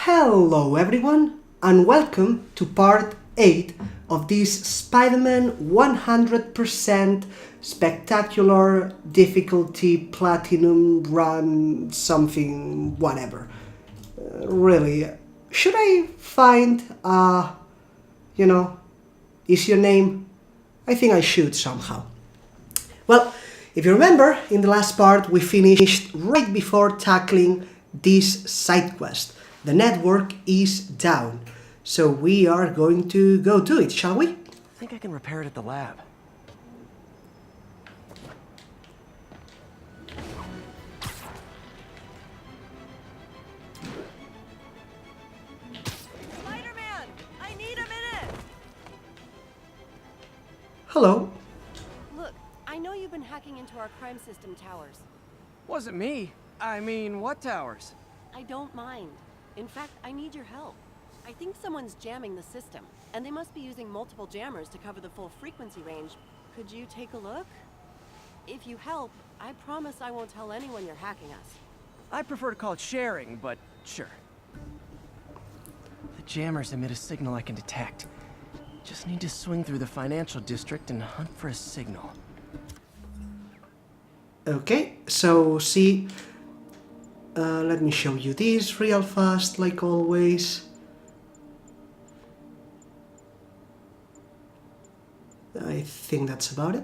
Hello everyone and welcome to part 8 of this Spider-Man 100% spectacular difficulty platinum run something whatever. Really, should I find is your name? I think I should somehow. Well, if you remember, in the last part we finished right before tackling this side quest. The network is down, so we are going to go do it, shall we? I think I can repair it at the lab. Spider-Man! I need a minute! Hello. Look, I know you've been hacking into our crime system towers. Wasn't me. I mean, what towers? I don't mind. In fact, I need your help. I think someone's jamming the system, and they must be using multiple jammers to cover the full frequency range. Could you take a look? If you help, I promise I won't tell anyone you're hacking us. I prefer to call it sharing, but sure. The jammers emit a signal I can detect. Just need to swing through the financial district and hunt for a signal. Okay, so see, let me show you this real fast, like always. I think that's about it.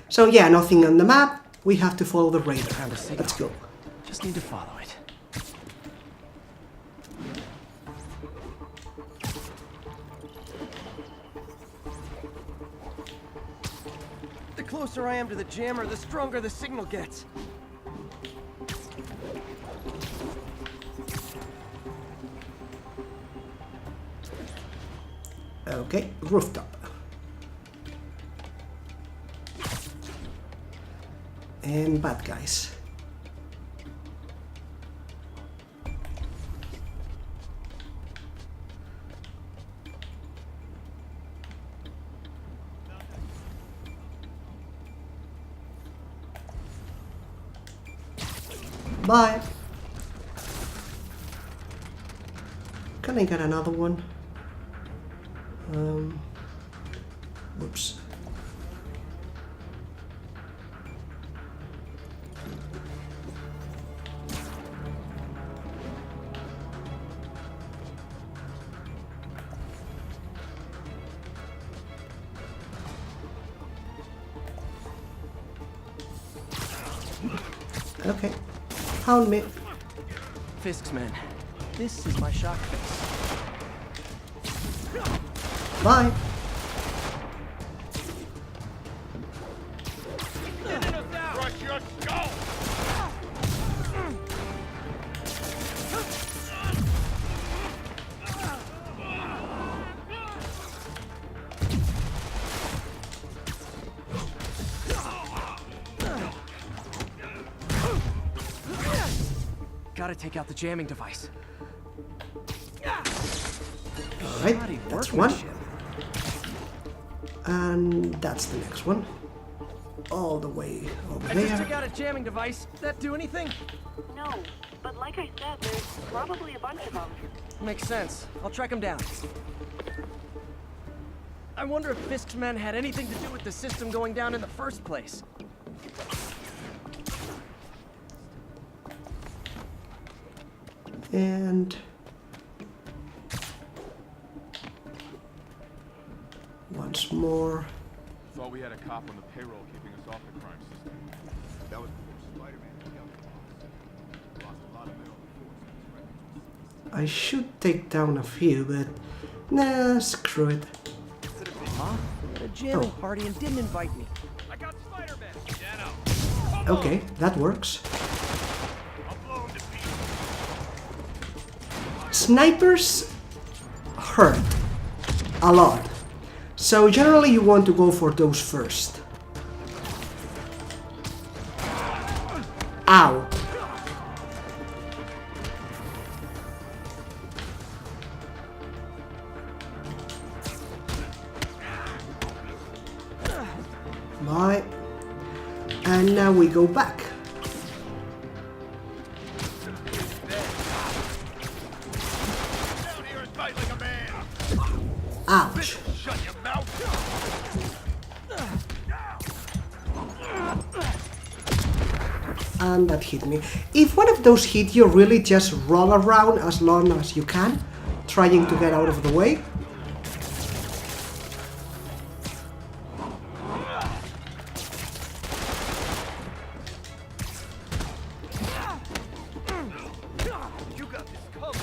So yeah, nothing on the map. We have to follow the radar. Found a signal. Let's go. Just need to follow it. The closer I am to the jammer, the stronger the signal gets. Okay, rooftop. And bad guys. Bye. Can I get another one? Whoops. Okay. Found me. Fisk's men. This is my shock face. Bye. Crush your skull! Gotta take out the jamming device. Alright, that's one. And that's the next one. All the way over I just took there. out a jamming device. That do anything? No, but like I said, there's probably a bunch of them. Makes sense. I'll track him down. I wonder if Fisk's men had anything to do with the system going down in the first place. And once more. Thought we had a cop on the payroll keeping us off the crime system. That was before Spider-Man killed the boss. Lost a lot of men on the force. I should take down a few, but nah, screw it. Huh? At a jamming Oh. party and didn't invite me. I got Spider-Man! Dano! Okay, that works. I'll blow him to pieces. Snipers hurt a lot, so generally you want to go for those first. Ow. Bye. And now we go back. and that hit me. If one of those hit you, really just roll around as long as you can, trying to get out of the way. You got this covered.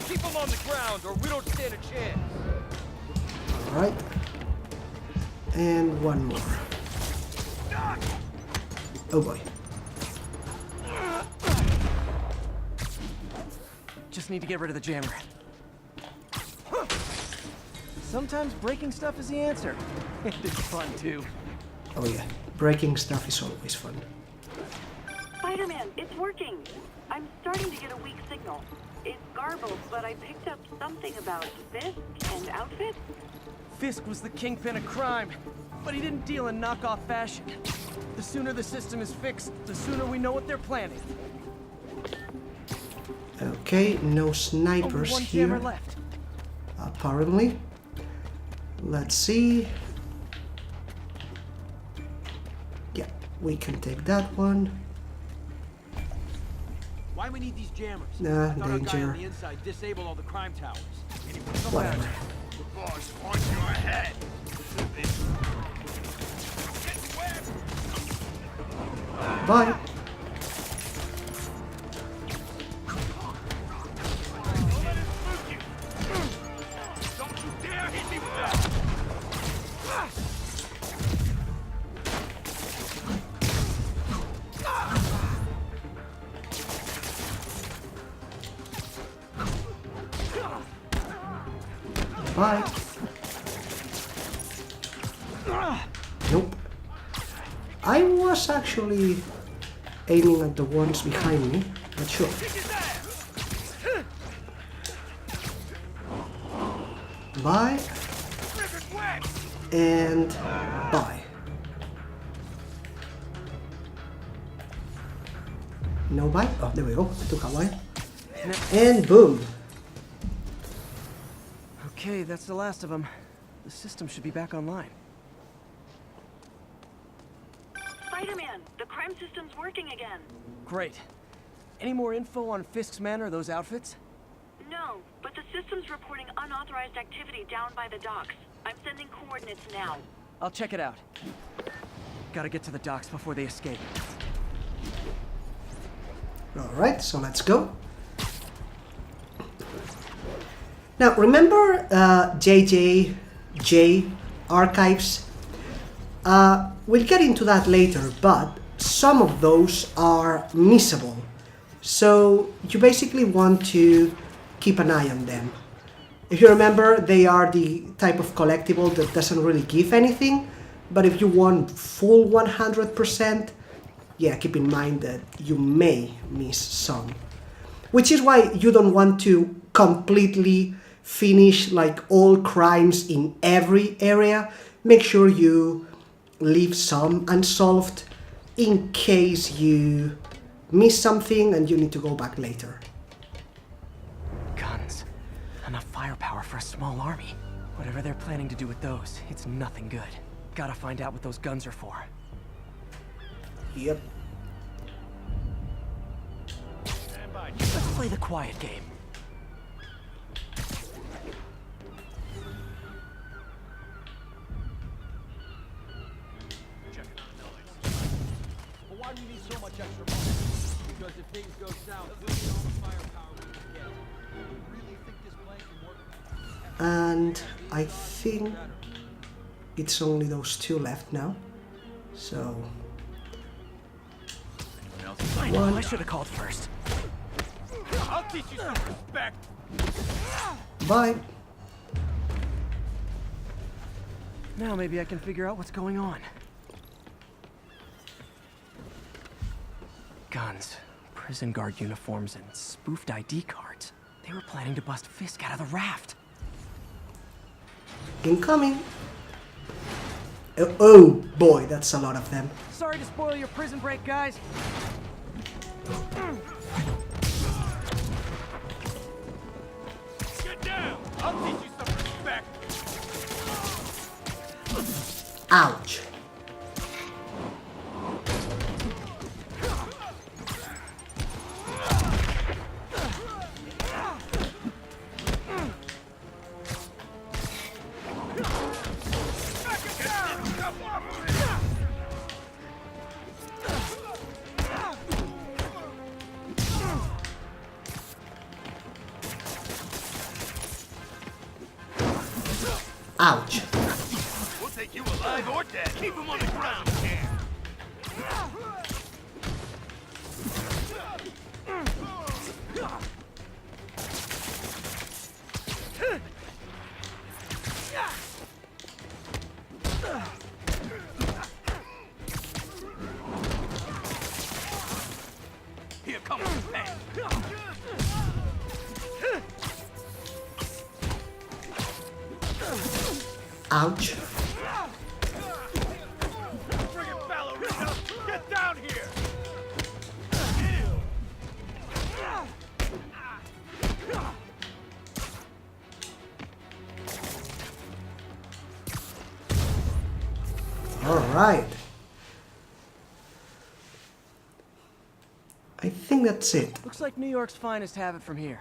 Keep them on the ground or we don't stand a chance. Alright. And one more. Oh boy. Just need to get rid of the jammer. Sometimes breaking stuff is the answer. And it's fun too. Oh yeah, breaking stuff is always fun. Spider-Man, it's working. I'm starting to get a weak signal. It's garbled, but I picked up something about Fisk and outfit. Fisk was the kingpin of crime, but he didn't deal in knockoff fashion. The sooner the system is fixed, the sooner we know what they're planning. Okay, no Only snipers one here. jammer left. Apparently. Let's see. Yeah, we can take that one. Why we need these jammers? Nah, I thought our guy danger. on the inside disabled all the crime towers. Anyway, come Whatever. back. The boss wants your head. Bye. Don't you dare hit me with that! Bye. Nope. I was actually aiming at the ones behind me, but sure. Bye. And bye. No bye? Oh, there we go. It took a while. And boom. Okay, that's the last of them. The system should be back online. Spider-Man, the crime system's working again. Great. Any more info on Fisk's men or those outfits? No, but the system's reporting unauthorized activity down by the docks. I'm sending coordinates now. I'll check it out. Gotta get to the docks before they escape. Alright, so let's go. Now, remember JJ archives? We'll get into that later, but some of those are missable. So you basically want to keep an eye on them. If you remember, they are the type of collectible that doesn't really give anything, but if you want full 100%, yeah, keep in mind that you may miss some. Which is why you don't want to completely finish like all crimes in every area. Make sure you leave some unsolved in case you miss something and you need to go back later. Guns. Enough firepower for a small army. Whatever they're planning to do with those, it's nothing good. Gotta find out what those guns are for. Yep. Stand by. Let's play the quiet game. Checking on noise. But why do you need so much extra money? Because if things go south, we'll need all the firepower we can get. You really think this plan can work? And I think it's only those two left now. So, I know, I should have called first. I'll teach you some respect. bye. Now maybe I can figure out what's going on. Guns, prison guard uniforms, and spoofed ID cards. They were planning to bust Fisk out of the raft. Incoming. Oh boy, that's a lot of them. Sorry to spoil your prison break, guys. Get down. I'll teach you some respect. Ouch. Ouch. We'll take you alive or dead. Keep him on the ground. Here comes the pain. Ouch. Friggin' ballerina! Get down here! Alright. I think that's it. Looks like New York's finest have it from here.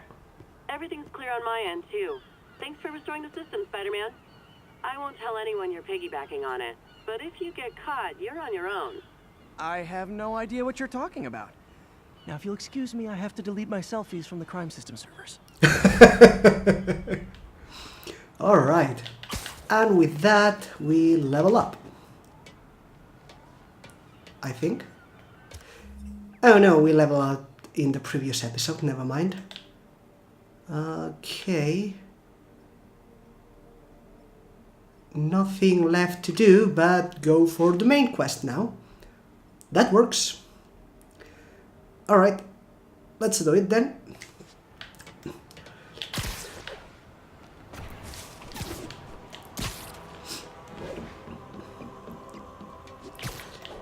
Everything's clear on my end, too. Thanks for restoring the system, Spider-Man. I won't tell anyone you're piggybacking on it, but if you get caught, you're on your own. I have no idea what you're talking about. Now, if you'll excuse me, I have to delete my selfies from the crime system servers. Alright. And with that, we level up. I think. Oh no, we level up in the previous episode, never mind. Okay. Nothing left to do but go for the main quest now. That works. Alright, let's do it then.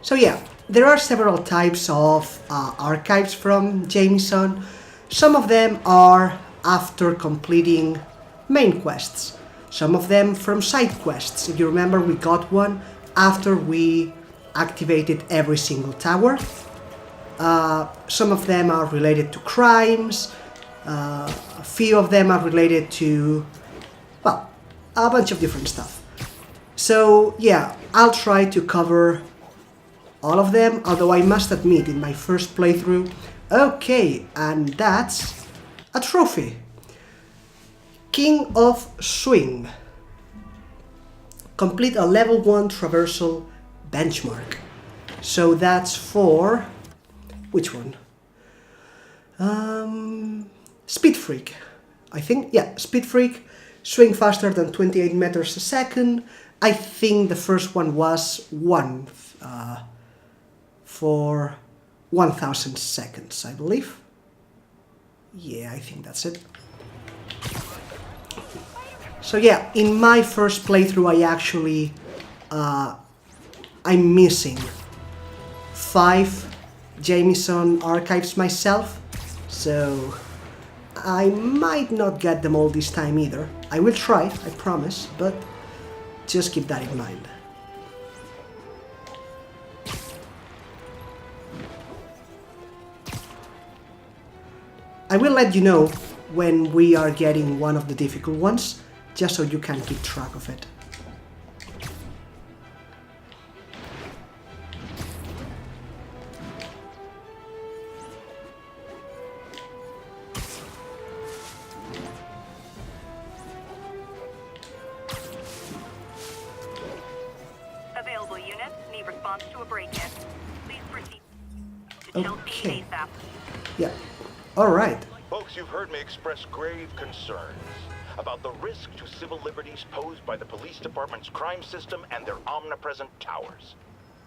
So yeah, there are several types of archives from Jameson. Some of them are after completing main quests. Some of them from side quests. If you remember, we got one after we activated every single tower. Some of them are related to crimes. A few of them are related to, well, a bunch of different stuff. So yeah, I'll try to cover all of them, although I must admit in my first playthrough, okay, and that's a trophy. King of Swing. Complete a level 1 traversal benchmark. So that's for, which one? Speed Freak. I think, yeah, Speed Freak. Swing faster than 28 meters a second. I think the first one was for 1000 seconds, I believe. Yeah, I think that's it. So yeah, in my first playthrough I actually, I'm missing 5 Jameson archives myself, so I might not get them all this time either. I will try, I promise, but just keep that in mind. I will let you know when we are getting one of the difficult ones, just so you can keep track of it. Available units need response to a break-in. Please proceed to Okay. Chelsea ASAP. Yeah. Alright. Folks, you've heard me express grave concerns about the risk to civil liberties posed by the police department's crime system and their omnipresent towers.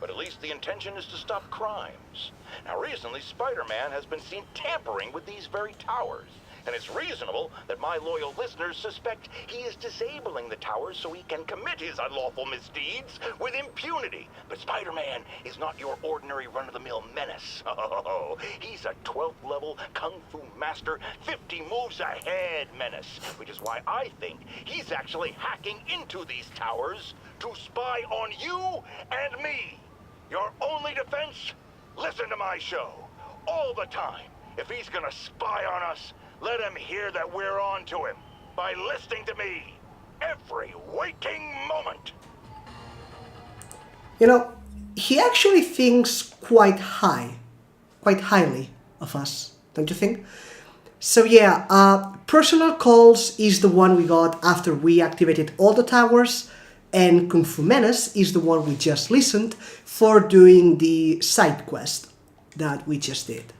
But at least the intention is to stop crimes. Now, recently, Spider-Man has been seen tampering with these very towers. And it's reasonable that my loyal listeners suspect he is disabling the towers so he can commit his unlawful misdeeds with impunity. But Spider-Man is not your ordinary run-of-the-mill menace. Oh, he's a 12th level Kung Fu master, 50 moves ahead menace, which is why I think he's actually hacking into these towers to spy on you and me. Your only defense? Listen to my show all the time. If he's gonna spy on us, let him hear that we're on to him by listening to me every waking moment. You know, he actually thinks quite highly of us, don't you think? So yeah, personal calls is the one we got after we activated all the towers, and Kung Fu Menace is the one we just listened for doing the side quest that we just did.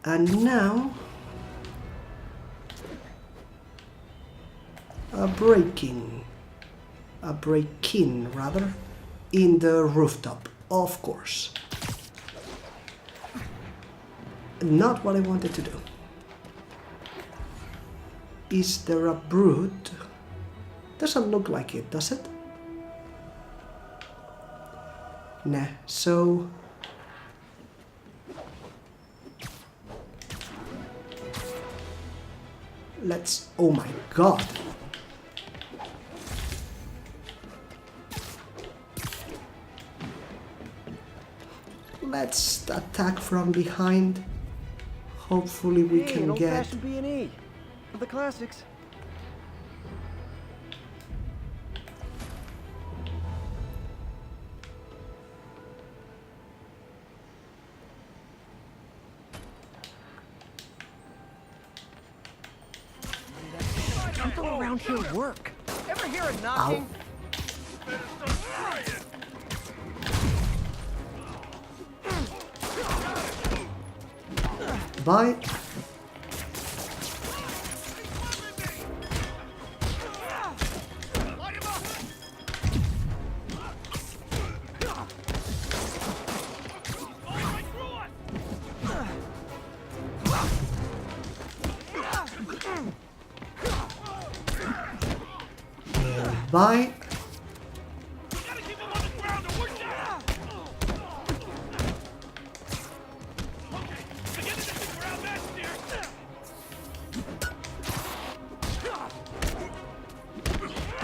And now a break-in rather, in the rooftop, of course. Not what I wanted to do. Is there a brood? Doesn't look like it, does it? Nah, so... let's... oh my god! Let's attack from behind. Hopefully we Hey, can an get... old-fashioned B&E. The classics. People around here work. Ever hear a knocking? Bye. Bye.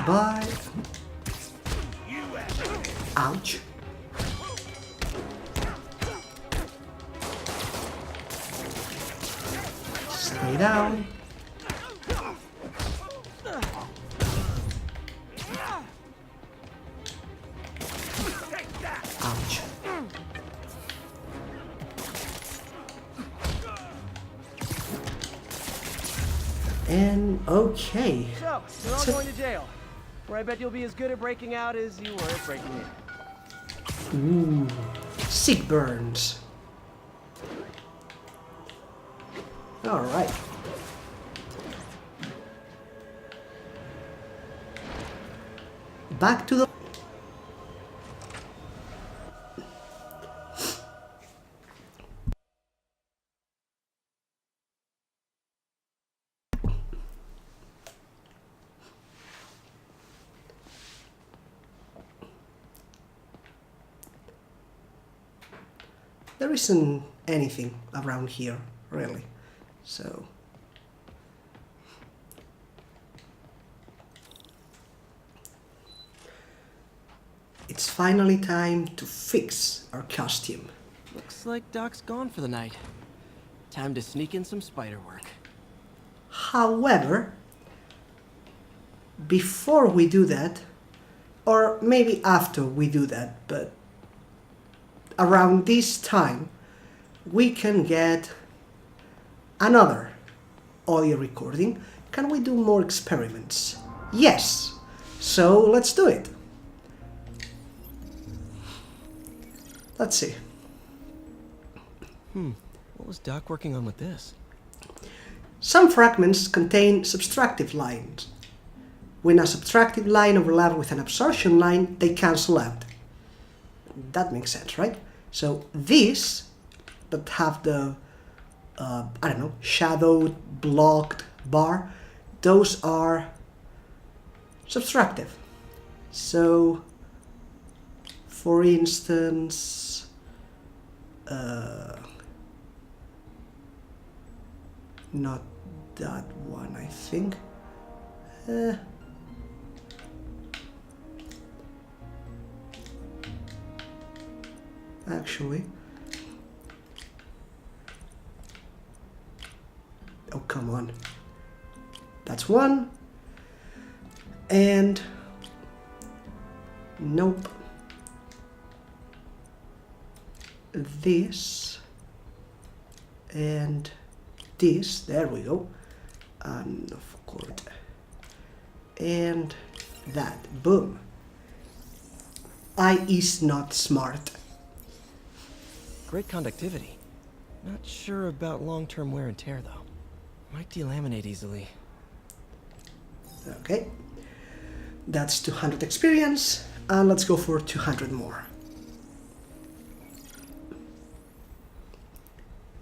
Bye. Ouch. Stay down. Ouch. And okay. So, you're all going to jail. Where I bet you'll be as good at breaking out as you were at breaking in. Ooh. Sick burns. Alright. Back to the... There isn't anything around here, really. So... it's finally time to fix our costume. Looks like Doc's gone for the night. Time to sneak in some spider work. However, before we do that, or maybe after we do that, but around this time, we can get another audio recording. Can we do more experiments? Yes! So let's do it. Let's see. What was Doc working on with this? Some fragments contain subtractive lines. When a subtractive line overlaps with an absorption line, they cancel out. That makes sense, right? So these that have the, I don't know, shadowed, blocked bar, those are subtractive. So, for instance, not that one, I think. Actually, oh come on, that's one, and nope, this and this, there we go, and of course, and that, boom. I is not smart. Great conductivity. Not sure about long-term wear and tear, though. Might delaminate easily. Okay, that's 200 experience, and let's go for 200 more.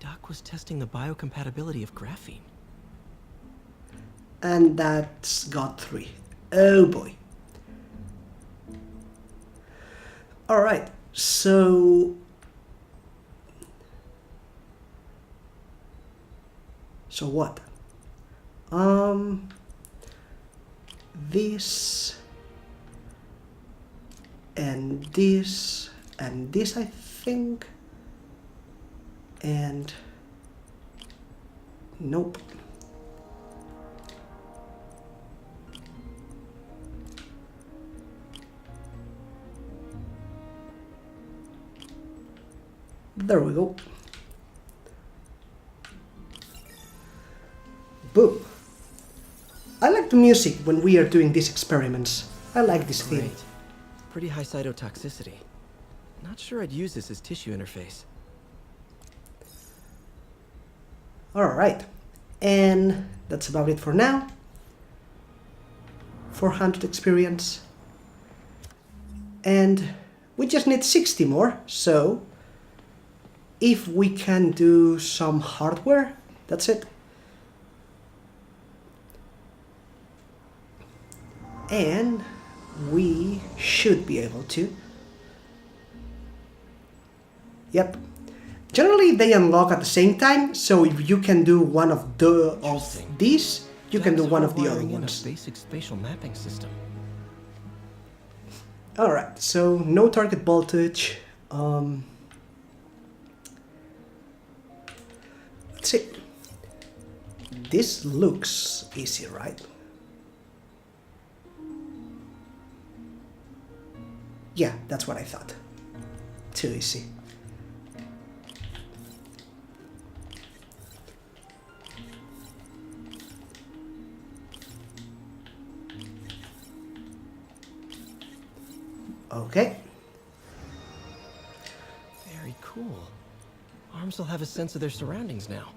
Doc was testing the biocompatibility of graphene. And that's got 3. Oh boy. Alright, so what? This and this and this, I think, and nope. There we go. Boom. I like the music when we are doing these experiments. I like this theme. Great. Pretty high cytotoxicity. Not sure I'd use this as tissue interface. Alright. And that's about it for now. 400 experience. And we just need 60 more, so if we can do some hardware, that's it. And we should be able to. Yep. Generally they unlock at the same time, so if you can do one of these, you can do one of the other ones. A basic spatial mapping system. Alright, so no target voltage. Let's see. This looks easy, right? Yeah, that's what I thought. Too easy. Okay. Very cool. Arms will have a sense of their surroundings now.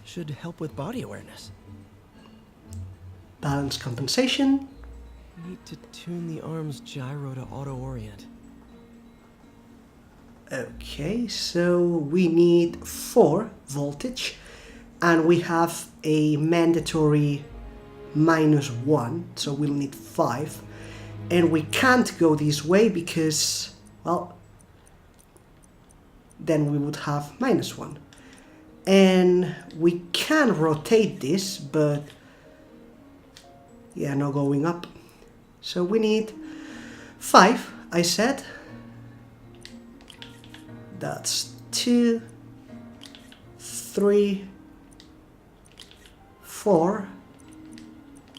Should help with body awareness. Balance compensation. Need to tune the arm's gyro to auto-orient. Okay, so we need 4 voltage, and we have a mandatory -1, so we'll need 5. And we can't go this way because, well, then we would have -1. And we can rotate this, but yeah, no going up. So we need 5, I said. That's 2, 3, 4,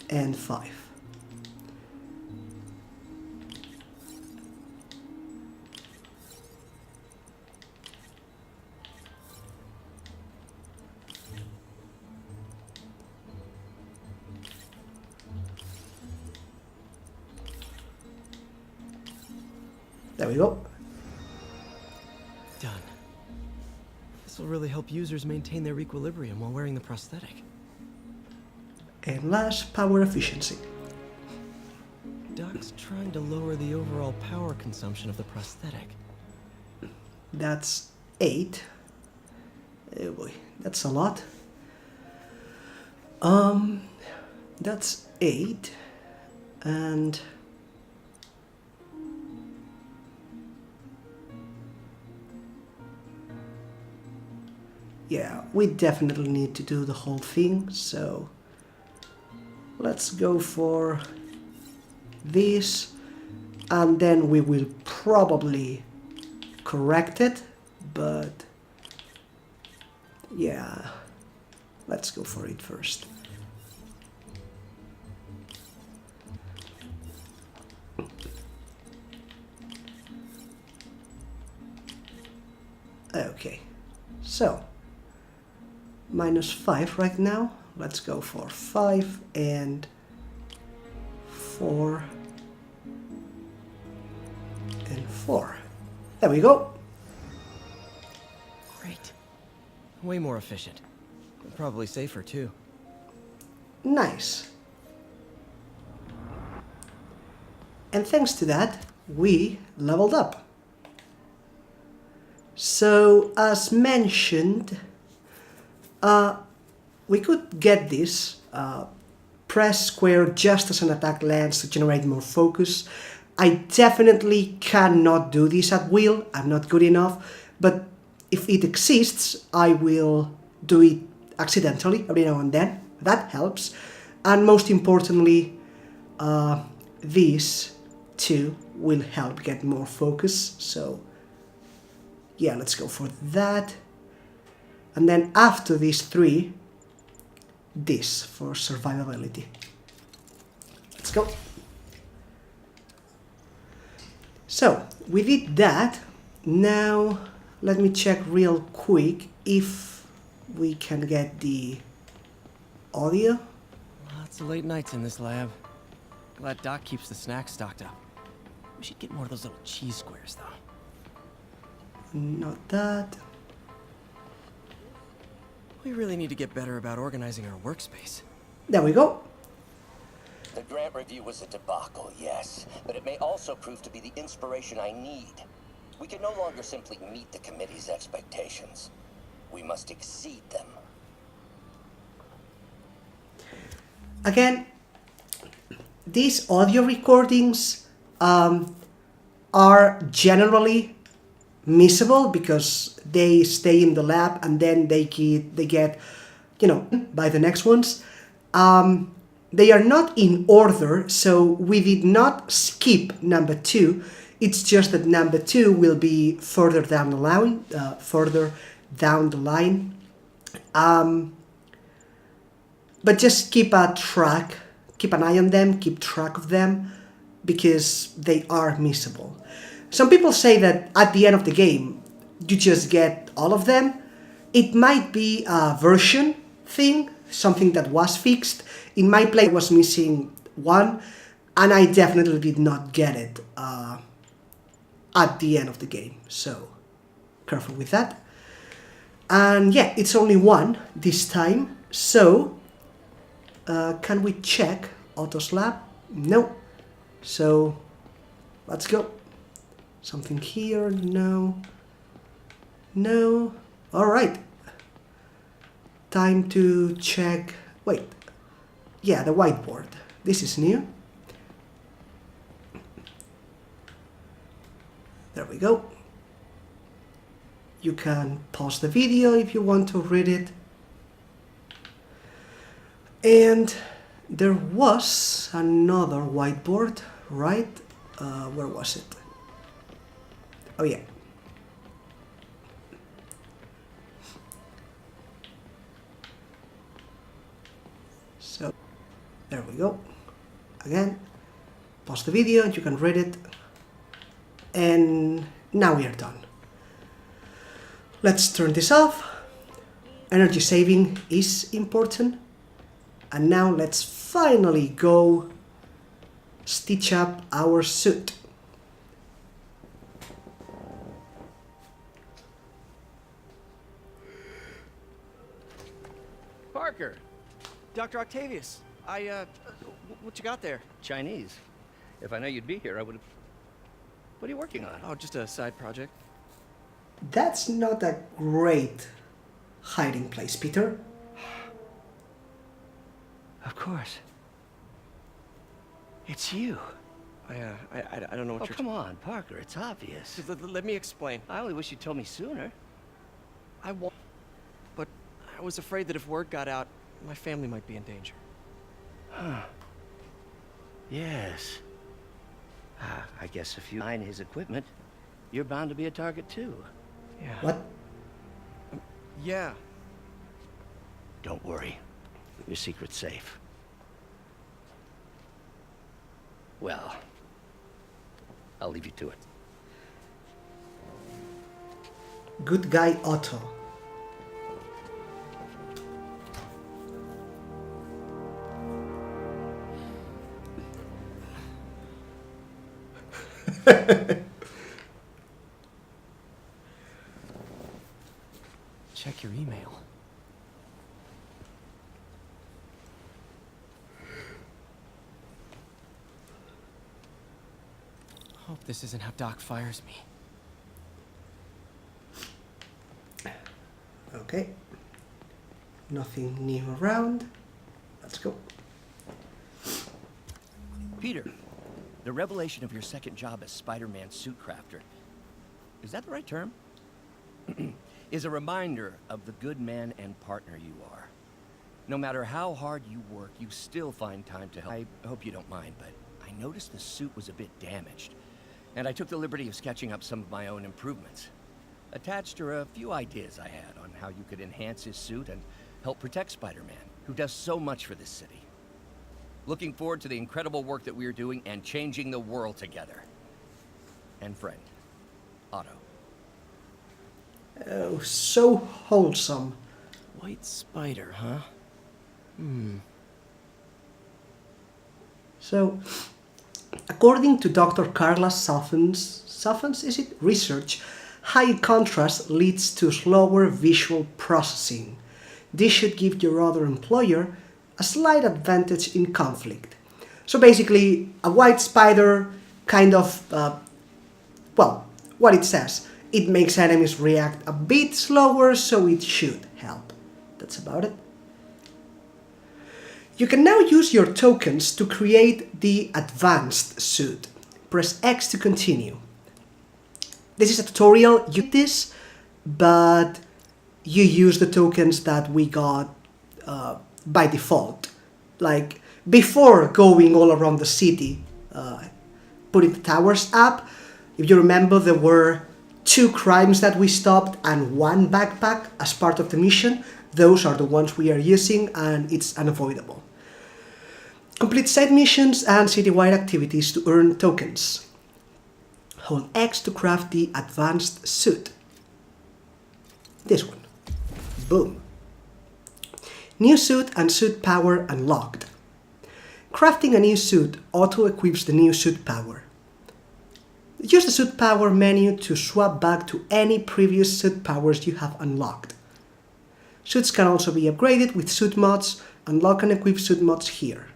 and 5. There we go. Done. This will really help users maintain their equilibrium while wearing the prosthetic. And last, power efficiency. Doc's trying to lower the overall power consumption of the prosthetic. That's 8. Oh boy, that's a lot. That's 8. And yeah, we definitely need to do the whole thing, so let's go for this, and then we will probably correct it, but yeah, let's go for it first. Okay, so -5 right now. Let's go for 5 and 4 and 4. There we go. Great. Way more efficient. Probably safer, too. Nice. And thanks to that, we leveled up. So, as mentioned, we could get this. Press square just as an attack lands to generate more focus. I definitely cannot do this at will. I'm not good enough. But if it exists, I will do it accidentally every now and then. That helps. And most importantly, these two will help get more focus. So yeah, let's go for that. And then after these 3, this for survivability. Let's go. So we did that. Now let me check real quick if we can get the audio. Lots of late nights in this lab. Glad Doc keeps the snacks stocked up. We should get more of those little cheese squares, though. Not that. We really need to get better about organizing our workspace. There we go. The grant review was a debacle, yes, but it may also prove to be the inspiration I need. We can no longer simply meet the committee's expectations. We must exceed them. Again, these audio recordings are generally missable because they stay in the lab and then they get, you know, by the next ones. They are not in order, so we did not skip number 2. It's just that number 2 will be further down the line. But just keep an eye on them, keep track of them, because they are missable. Some people say that at the end of the game, you just get all of them. It might be a version thing, something that was fixed. In my play, I was missing 1, and I definitely did not get it at the end of the game. So, careful with that. And yeah, it's only 1 this time. So, can we check Otto's lab? No. So, let's go. Something here? No. No. Alright. Time to check. Wait. Yeah, the whiteboard. This is new. There we go. You can pause the video if you want to read it. And there was another whiteboard, right? Where was it? Oh yeah. So, there we go. Again, pause the video and you can read it. And now we are done. Let's turn this off. Energy saving is important. And now let's finally go stitch up our suit. Parker! Dr. Octavius, what you got there? Chinese. If I know you'd be here, I would have... What are you working on? Oh, just a side project. That's not a great hiding place, Peter. Of course. It's you. I don't know what Oh, you're... come on, Parker, it's obvious. Let me explain. I only wish you'd told me sooner. But I was afraid that if word got out, my family might be in danger. Huh. Yes. I guess if you mine his equipment, you're bound to be a target too. Yeah. What? Yeah. Don't worry. Your secret's safe. Well, I'll leave you to it. Good guy Otto. Check your email. Hope this isn't how Doc fires me. Okay. Nothing new around. Let's go. Peter, the revelation of your second job as Spider-Man suit crafter, is that the right term? Is a reminder of the good man and partner you are. No matter how hard you work, you still find time to help. I hope you don't mind, but I noticed the suit was a bit damaged, and I took the liberty of sketching up some of my own improvements. Attached are a few ideas I had on how you could enhance his suit and help protect Spider-Man, who does so much for this city. Looking forward to the incredible work that we are doing and changing the world together. And friend, Otto. Oh, so wholesome. White spider, huh? So, according to Dr. Carla Saffan's, is it? Research, high contrast leads to slower visual processing. This should give your other employer a slight advantage in conflict. So basically, a white spider kind of, well, what it says, it makes enemies react a bit slower, so it should help. That's about it. You can now use your tokens to create the advanced suit. Press X to continue. This is a tutorial, you do this, but you use the tokens that we got by default. Like, before going all around the city, putting the towers up, if you remember, there were 2 crimes that we stopped and 1 backpack as part of the mission. Those are the ones we are using, and it's unavoidable. Complete side missions and citywide activities to earn tokens. Hold X to craft the advanced suit. This one. Boom. New suit and suit power unlocked. Crafting a new suit auto-equips the new suit power. Use the suit power menu to swap back to any previous suit powers you have unlocked. Suits can also be upgraded with suit mods. Unlock and equip suit mods here.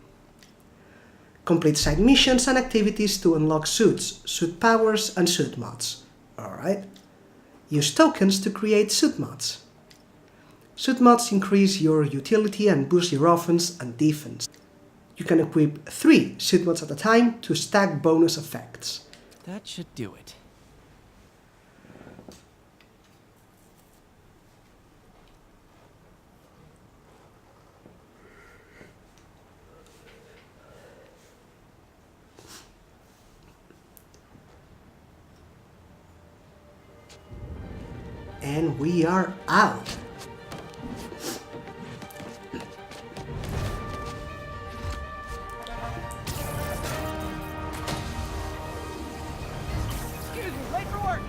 Complete side missions and activities to unlock suits, suit powers, and suit mods. Alright. Use tokens to create suit mods. Suit mods increase your utility and boost your offense and defense. You can equip 3 suit mods at a time to stack bonus effects. That should do it. And we are out. Excuse me, late for work!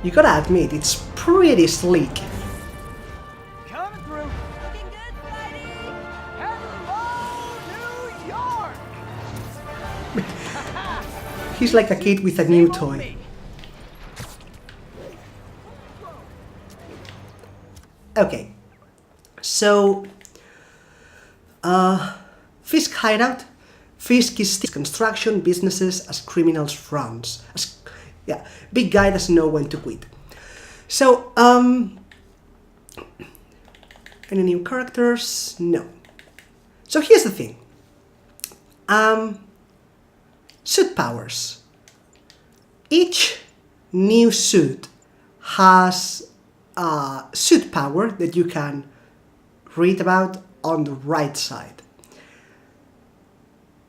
You gotta admit, it's pretty sleek. Coming through! Looking good, Spidey! Hello, New York! He's like a kid with a new Same old toy. me. Okay, so Fisk hideout. Fisk is construction businesses as criminals fronts. Yeah, big guy doesn't know when to quit. So any new characters? No. So here's the thing. Suit powers. Each new suit has a suit power that you can read about on the right side.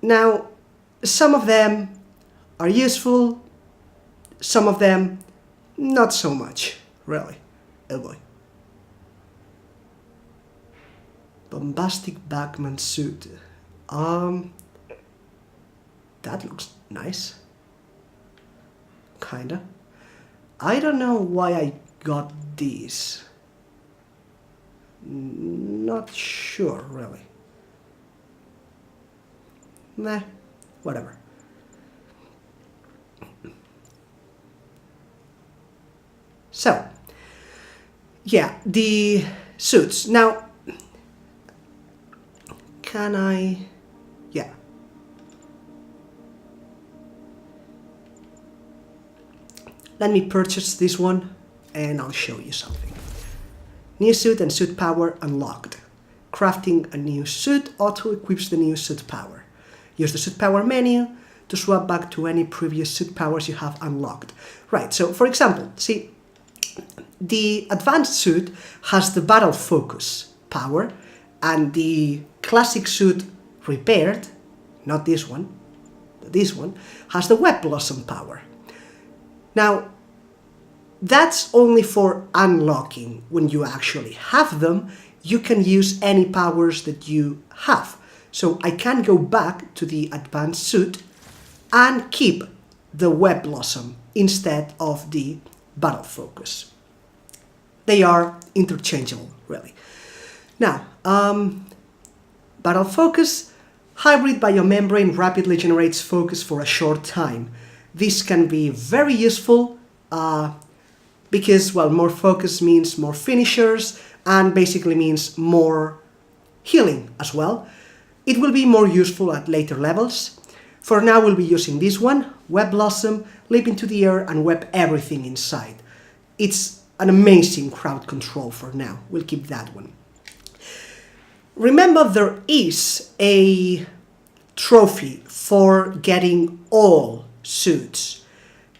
Now, some of them are useful, some of them not so much, really. Oh boy. Bombastic Batman suit. That looks nice. Kinda. I don't know why I got these. Not sure, really. Nah, whatever. So, yeah, the suits. Now, can I... yeah. Let me purchase this one and I'll show you something. New suit and suit power unlocked. Crafting a new suit auto-equips the new suit power. Use the suit power menu to swap back to any previous suit powers you have unlocked. Right, so for example, see, the advanced suit has the battle focus power, and the classic suit repaired, not this one, has the web blossom power. Now, that's only for unlocking. When you actually have them, you can use any powers that you have. So I can go back to the advanced suit and keep the web blossom instead of the battle focus. They are interchangeable, really. Now, battle focus, hybrid biomembrane rapidly generates focus for a short time. This can be very useful because, well, more focus means more finishers and basically means more healing as well. It will be more useful at later levels. For now, we'll be using this one, Web Blossom, leap into the air and web everything inside. It's an amazing crowd control for now. We'll keep that one. Remember, there is a trophy for getting all suits.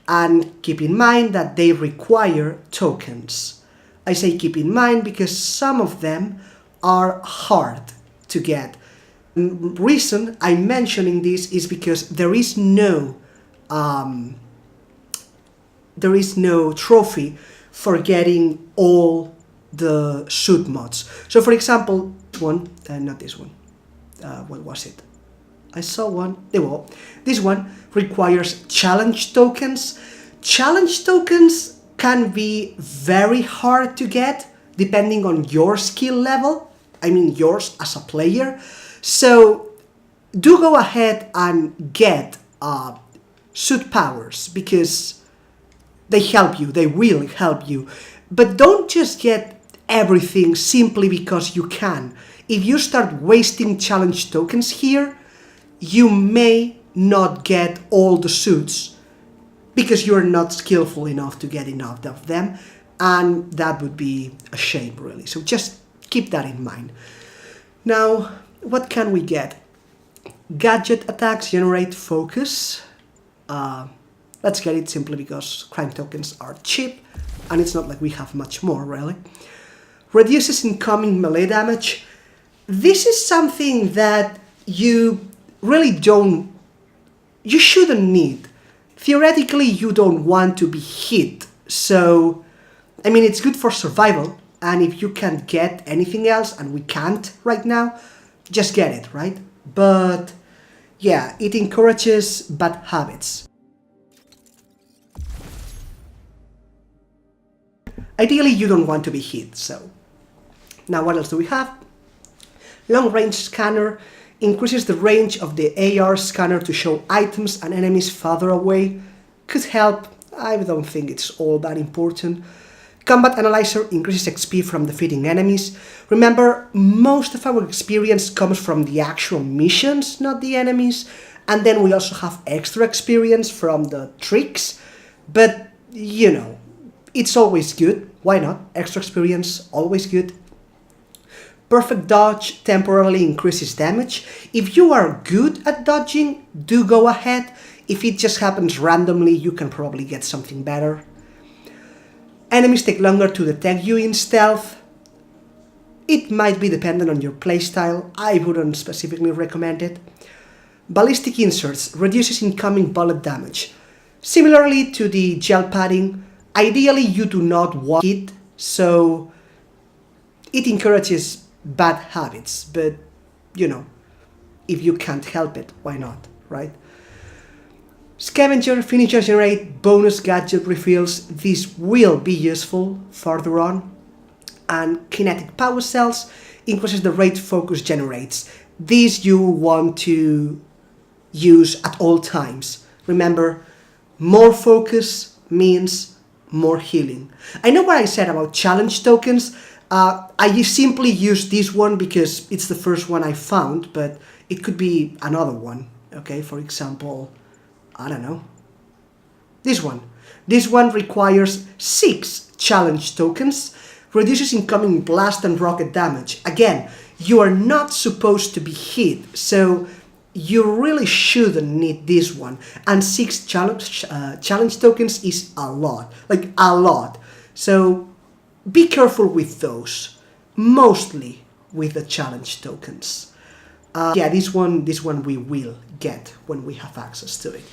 And keep in mind that they require tokens. I say keep in mind because some of them are hard to get. The reason I'm mentioning this is because there is no trophy for getting all the suit mods. So for example, not this one, what was it? I saw one, well, this one requires challenge tokens. Challenge tokens can be very hard to get depending on your skill level, I mean yours as a player. So do go ahead and get suit powers because they help you, they will help you. But don't just get everything simply because you can. If you start wasting challenge tokens here, you may not get all the suits because you're not skillful enough to get enough of them, and that would be a shame, really. So just keep that in mind. Now, what can we get? Gadget attacks generate focus. Let's get it simply because crime tokens are cheap, and it's not like we have much more, really. Reduces incoming melee damage. This is something that you really you shouldn't need. Theoretically, you don't want to be hit. So, I mean, it's good for survival. And if you can't get anything else, and we can't right now, just get it, right? But, yeah, it encourages bad habits. Ideally, you don't want to be hit, so. Now, what else do we have? Long-range scanner increases the range of the AR scanner to show items and enemies farther away. Could help, I don't think it's all that important. Combat Analyzer increases XP from defeating enemies. Remember, most of our experience comes from the actual missions, not the enemies. And then we also have extra experience from the tricks. But, you know, it's always good. Why not? Extra experience, always good. Perfect dodge temporarily increases damage. If you are good at dodging, do go ahead. If it just happens randomly, you can probably get something better. Enemies take longer to detect you in stealth. It might be dependent on your playstyle. I wouldn't specifically recommend it. Ballistic inserts reduces incoming bullet damage. Similarly to the gel padding, ideally you do not want it, so it encourages bad habits, but you know, if you can't help it, why not, right? Scavenger finishers generate bonus gadget refills. This will be useful further on. And kinetic power cells increases the rate focus generates. These you want to use at all times. Remember, more focus means more healing. I know what I said about challenge tokens. I simply use this one because it's the first one I found, but it could be another one. Okay, for example, I don't know, this one. This one requires 6 challenge tokens, reduces incoming blast and rocket damage. Again, you are not supposed to be hit, so you really shouldn't need this one. And 6 challenge tokens is a lot, like a lot. So be careful with those, mostly with the challenge tokens. Yeah, this one we will get when we have access to it.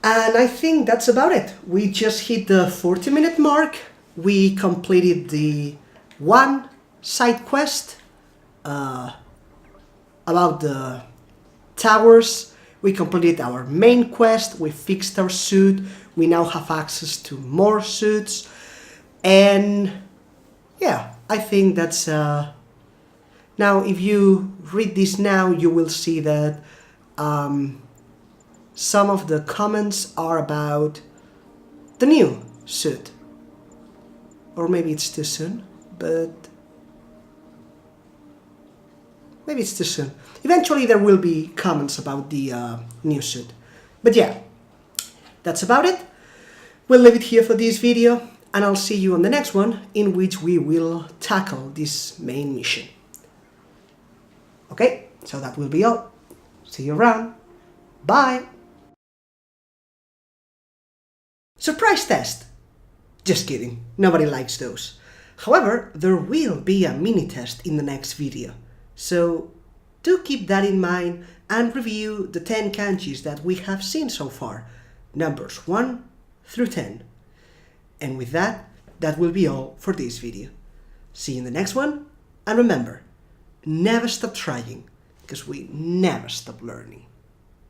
And I think that's about it. We just hit the 40-minute mark. We completed the one side quest about the towers. We completed our main quest. We fixed our suit. We now have access to more suits. And yeah, I think that's... Now, if you read this now, you will see that some of the comments are about the new suit. Or maybe it's too soon, but maybe it's too soon. Eventually there will be comments about the new suit. But yeah, that's about it. We'll leave it here for this video, and I'll see you on the next one, in which we will tackle this main mission. Okay, so that will be all. See you around. Bye! Surprise test! Just kidding, nobody likes those. However, there will be a mini test in the next video, so do keep that in mind and review the 10 kanjis that we have seen so far, numbers 1 through 10. And with that, that will be all for this video. See you in the next one, and remember, never stop trying, because we never stop learning.